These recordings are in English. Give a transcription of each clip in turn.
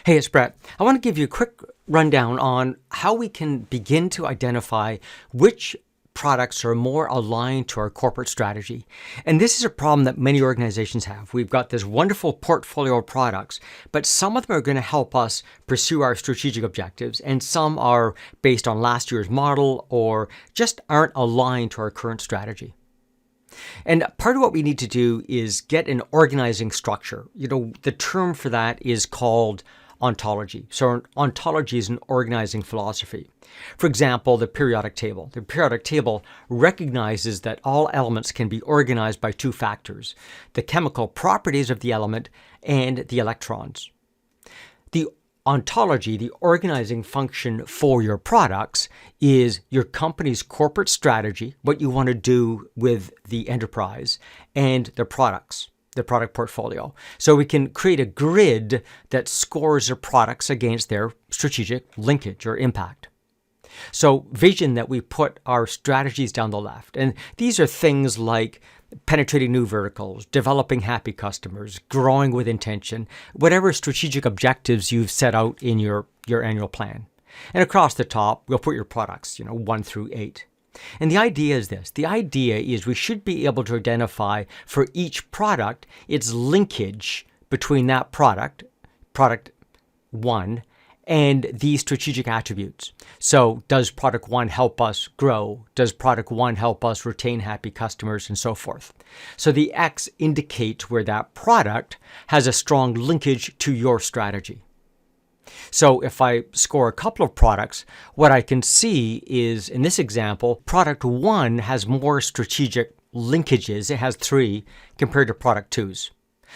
Hey, it's Brett. I want to give you a quick rundown on how we can begin to identify which products are more aligned to our corporate strategy. And this is a problem that many organizations have. We've got this wonderful portfolio of products, but some of them are going to help us pursue our strategic objectives, and some are based on last year's model or just aren't aligned to our current strategy. And part of what we need to do is get an organizing structure. The term for that is called ontology. So ontology is an organizing philosophy. For example, the periodic table. The periodic table recognizes that all elements can be organized by two factors: the chemical properties of the element and the electrons. The ontology, the organizing function for your products, is your company's corporate strategy, what you want to do with the enterprise, and the products, the product portfolio. So we can create a grid that scores the products against their strategic linkage or impact. So vision that we put our strategies down the left. And these are things like penetrating new verticals, developing happy customers, growing with intention, whatever strategic objectives you've set out in your annual plan. And across the top, we'll put your products, 1 through 8. And the idea is this. The idea is we should be able to identify for each product its linkage between that product 1, and these strategic attributes. So does product 1 help us grow? Does product 1 help us retain happy customers, and so forth? So the X indicates where that product has a strong linkage to your strategy. So if I score a couple of products, what I can see is, in this example, product 1 has more strategic linkages. It has 3 compared to product 2's.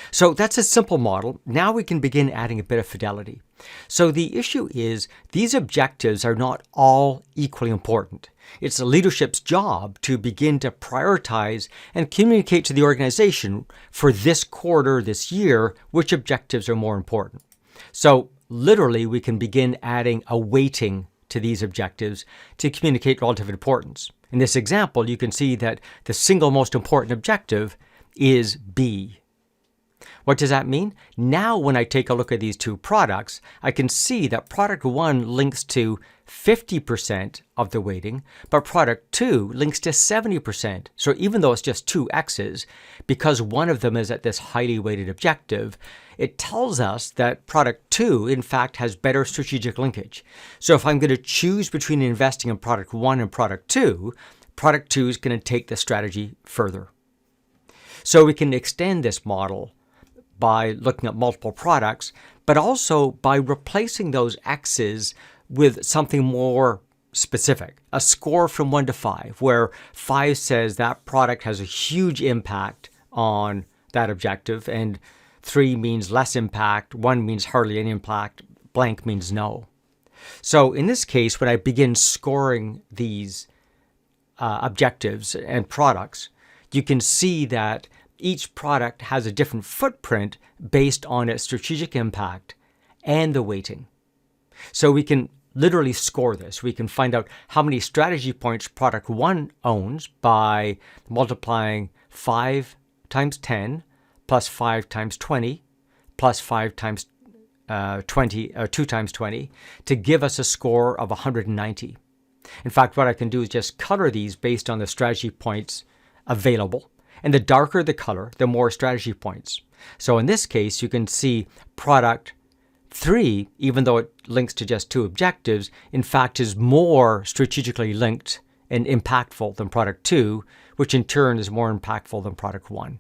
So that's a simple model. Now we can begin adding a bit of fidelity. So the issue is these objectives are not all equally important. It's the leadership's job to begin to prioritize and communicate to the organization for this quarter, this year, which objectives are more important. So literally, we can begin adding a weighting to these objectives to communicate relative importance. In this example, you can see that the single most important objective is B. What does that mean? Now, when I take a look at these two products, I can see that product 1 links to 50% of the weighting, but product 2 links to 70%. So even though it's just 2 X's, because one of them is at this highly weighted objective, it tells us that product 2, in fact, has better strategic linkage. So if I'm going to choose between investing in product 1 and product 2 is going to take the strategy further. So we can extend this model by looking at multiple products, but also by replacing those X's with something more specific, a score from 1 to 5, where 5 says that product has a huge impact on that objective, and 3 means less impact, 1 means hardly any impact, blank means no. So in this case, when I begin scoring these objectives and products, you can see that each product has a different footprint based on its strategic impact and the weighting. So we can literally score this. We can find out how many strategy points product 1 owns by multiplying 5 times 10 plus 5 times 20 plus 5 times 20, or 2 times 20 to give us a score of 190. In fact, what I can do is just color these based on the strategy points available. And the darker the color, the more strategy points. So in this case, you can see product 3, even though it links to just 2 objectives, in fact is more strategically linked and impactful than product 2, which in turn is more impactful than product 1.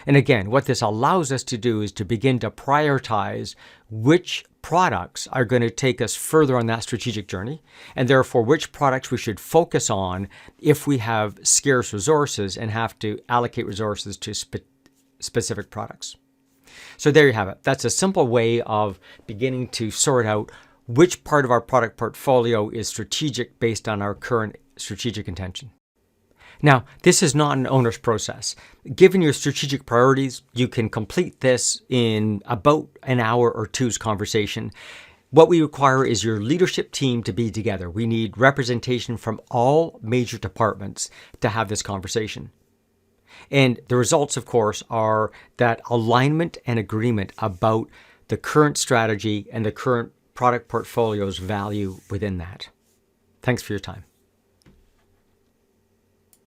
And again, what this allows us to do is to begin to prioritize which products are going to take us further on that strategic journey, and therefore which products we should focus on if we have scarce resources and have to allocate resources to specific products. So there you have it. That's a simple way of beginning to sort out which part of our product portfolio is strategic based on our current strategic intention. Now, this is not an onerous process. Given your strategic priorities, you can complete this in about an hour or two's conversation. What we require is your leadership team to be together. We need representation from all major departments to have this conversation. And the results, of course, are that alignment and agreement about the current strategy and the current product portfolio's value within that. Thanks for your time.